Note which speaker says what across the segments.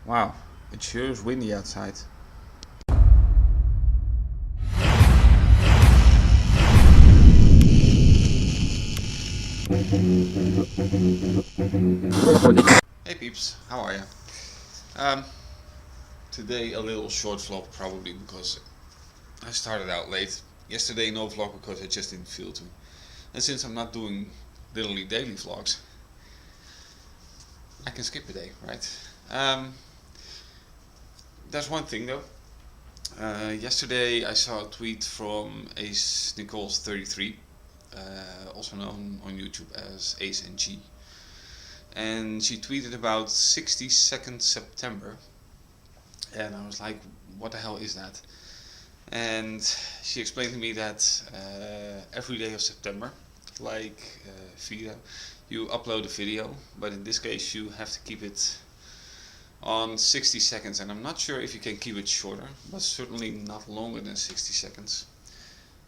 Speaker 1: Wow, it sure is windy outside. Hey peeps, how are you? Um, Today a little short vlog probably because I started out late. Yesterday no vlog because I just didn't feel to. And since I'm not doing literally daily vlogs, I can skip a day, right? There's one thing though. Yesterday I saw a tweet from Ace Nichols 33, also known on YouTube as Ace and G, and she tweeted about 62nd September, and I was like, what the hell is that? And she explained to me that every day of September, like Vida, you upload a video, but in this case you have to keep it on 60 seconds, and I'm not sure if you can keep it shorter, but certainly not longer than 60 seconds.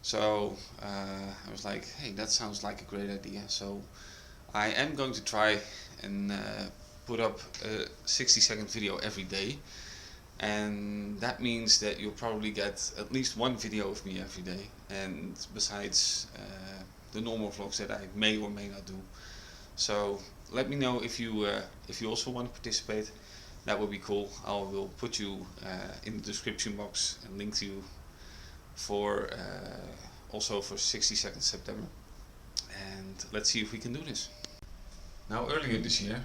Speaker 1: So I was like, hey, that sounds like a great idea. So I am going to try and put up a 60-second video every day, and that means that you'll probably get at least one video of me every day, and besides the normal vlogs that I may or may not do. So let me know if you also want to participate. That would be cool. I will put you in the description box and link to you for also for 62nd September, and let's see if we can do this. Now earlier this year,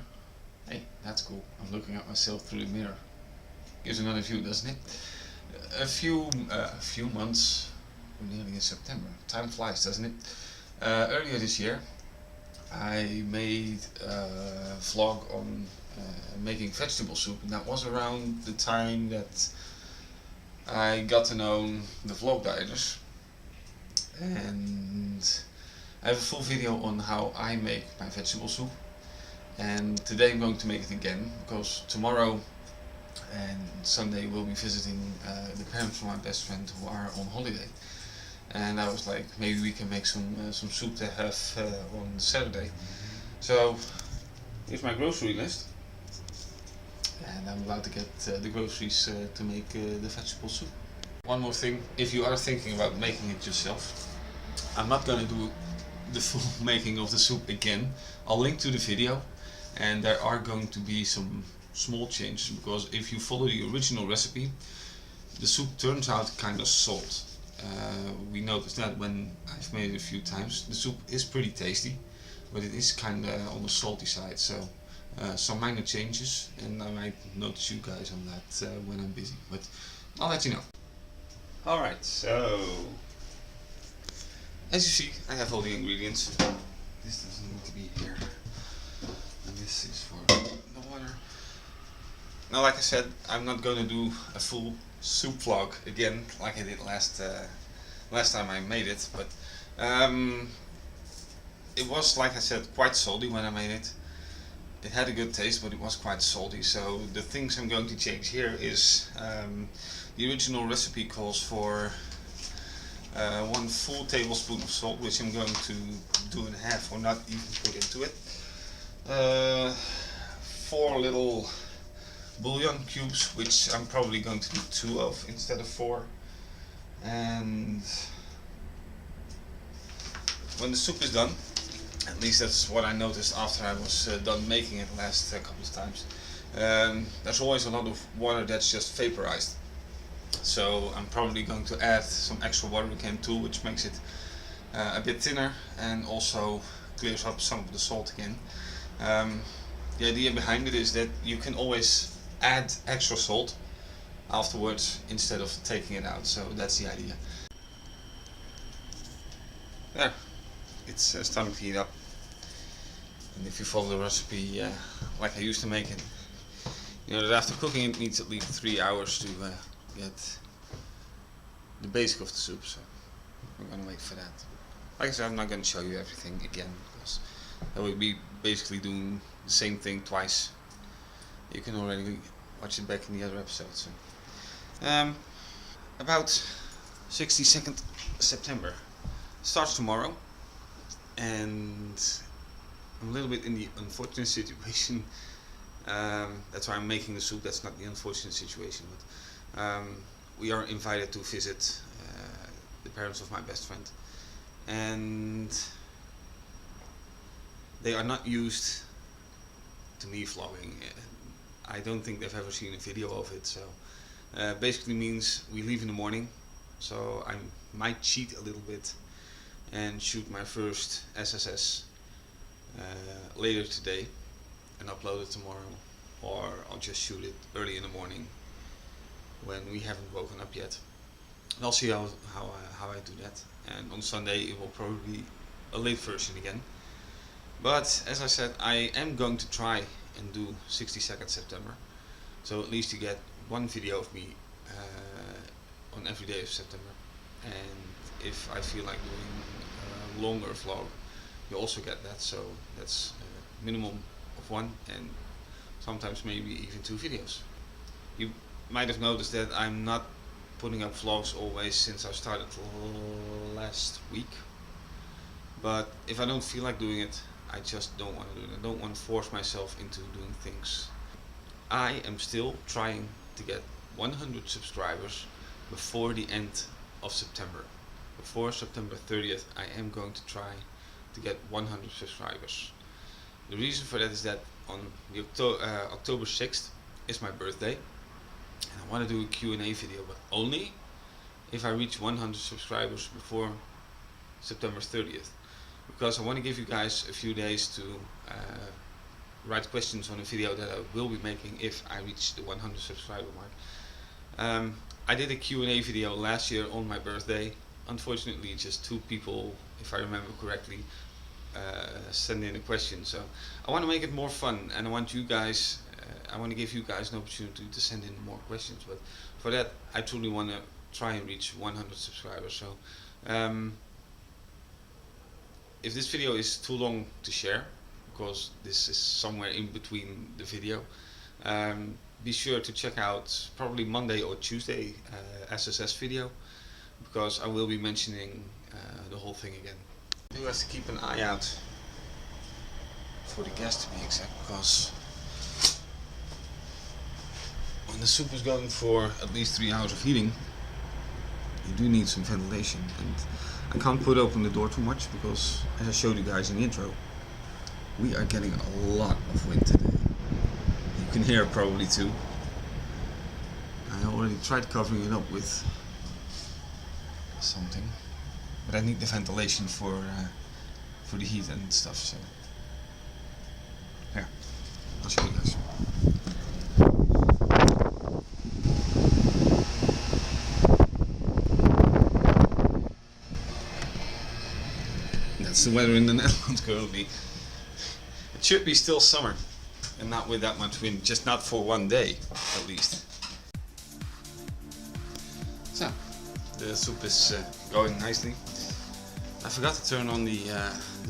Speaker 1: hey, that's cool, I'm looking at myself through the mirror. Gives another view, doesn't it? A few months, we're nearly in September. Time flies, doesn't it? Earlier this year, I made a vlog on making vegetable soup, and that was around the time that I got to know the vlog dieters, and I have a full video on how I make my vegetable soup. And today I'm going to make it again because tomorrow and Sunday we'll be visiting the parents of my best friend who are on holiday, and I was like, maybe we can make some soup to have on Saturday. So here's my grocery list, and I'm about to get the groceries to make the vegetable soup. One more thing, if you are thinking about making it yourself, I'm not going to do the full making of the soup again. I'll link to the video, and there are going to be some small changes, because if you follow the original recipe, the soup turns out kind of salt. We noticed that when I've made it a few times. The soup is pretty tasty, but it is kind of on the salty side, so some minor changes, and I might notice you guys on that when I'm busy, but I'll let you know. Alright, so as you see, I have all the ingredients. This doesn't need to be here, and this is for the water. Now, like I said, I'm not going to do a full soup vlog again like I did last time I made it, but it was, like I said, quite salty when I made it. It had a good taste, but it was quite salty, so the things I'm going to change here is the original recipe calls for 1 full tablespoon of salt, which I'm going to do in half or not even put into it. 4 little bouillon cubes, which I'm probably going to do 2 of instead of 4. And when the soup is done, at least that's what I noticed after I was done making it last couple of times, there's always a lot of water that's just vaporized. So I'm probably going to add some extra water again too, which makes it a bit thinner and also clears up some of the salt again. The idea behind it is that you can always add extra salt afterwards instead of taking it out, so that's the idea. There, it's starting to heat up, and if you follow the recipe like I used to make it, you know that after cooking it needs at least 3 hours to get the basic of the soup, so we're gonna wait for that. Like I said, I'm not gonna show you everything again because that would be basically doing the same thing twice. You can already watch it back in the other episodes. So, about 62nd September starts tomorrow, and I'm a little bit in the unfortunate situation
Speaker 2: That's why I'm making the soup. That's not the unfortunate situation, but we are invited to visit the parents of my best friend, and they are not used to me vlogging. I don't think they've ever seen a video of it, so basically means we leave in the morning, so I might cheat a little bit and shoot my first SSS later today and upload it tomorrow, or I'll just shoot it early in the morning when we haven't woken up yet. And I'll see how I do that, and on Sunday it will probably be a late version again. But as I said, I am going to try and do 60-second September, so at least you get one video of me on every day of September. And if I feel like doing a longer vlog, you also get that, so that's a minimum of one, and sometimes maybe even 2 videos. You might have noticed that I'm not putting up vlogs always since I started last week, but if I don't feel like doing it, I just don't want to do it. I don't want to force myself into doing things. I am still trying to get 100 subscribers before the end of September. Before September 30th, I am going to try to get 100 subscribers. The reason for that is that on the October 6th is my birthday, and I want to do a Q&A video, but only if I reach 100 subscribers before September 30th. Because I want to give you guys a few days to write questions on a video that I will be making if I reach the 100 subscriber mark. I did a Q&A video last year on my birthday. Unfortunately, just 2 people, if I remember correctly, send in a question. So I want to make it more fun, and I want you guys, I want to give you guys an opportunity to send in more questions. But for that, I truly want to try and reach 100 subscribers. So if this video is too long to share, because this is somewhere in between the video, be sure to check out probably Monday or Tuesday SSS video, because I will be mentioning the whole thing again. You have to keep an eye out for the gas, to be exact, because when the soup is going for at least 3 hours of heating, you do need some ventilation, and I can't put open the door too much because, as I showed you guys in the intro, we are getting a lot of wind today. You can hear it probably too. I already tried covering it up with something, but I need the ventilation for the heat and stuff. So here, I'll show you guys. That's the weather in the Netherlands currently. It should be still summer and not with that much wind, just not for one day at least. So the soup is going nicely. I forgot to turn on the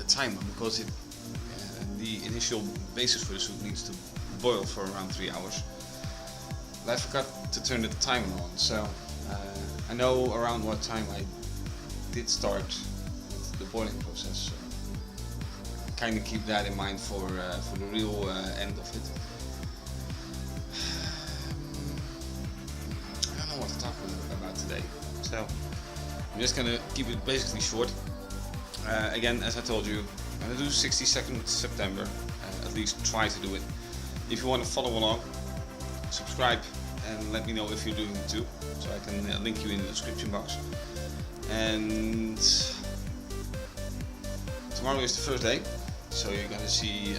Speaker 2: timer because the initial basis for the soup needs to boil for around 3 hours. But I forgot to turn the timer on, so I know around what time I did start the boiling process. So kind of keep that in mind for the real end of it. I don't know what to talk about today, so I'm just gonna keep it basically short. Again, as I told you, I'm gonna do 60-second September. At least try to do it. If you want to follow along, subscribe and let me know if you're doing it too, so I can link you in the description box. And tomorrow is the first day, so you're gonna see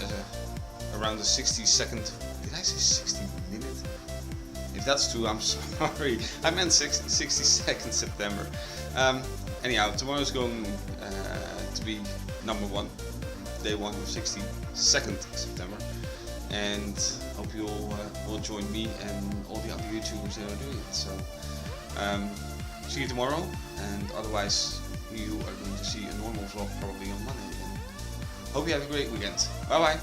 Speaker 2: around the 60-second. Did I say 60 minute? If that's true, I'm sorry. I meant 60-second September. Anyhow, tomorrow's going to be number 1, day 1 of 60-second September, and hope you all will join me and all the other YouTubers that are doing it. So see you tomorrow, and otherwise you are going to see a normal vlog probably on Monday. Hope you have a great weekend. Bye bye.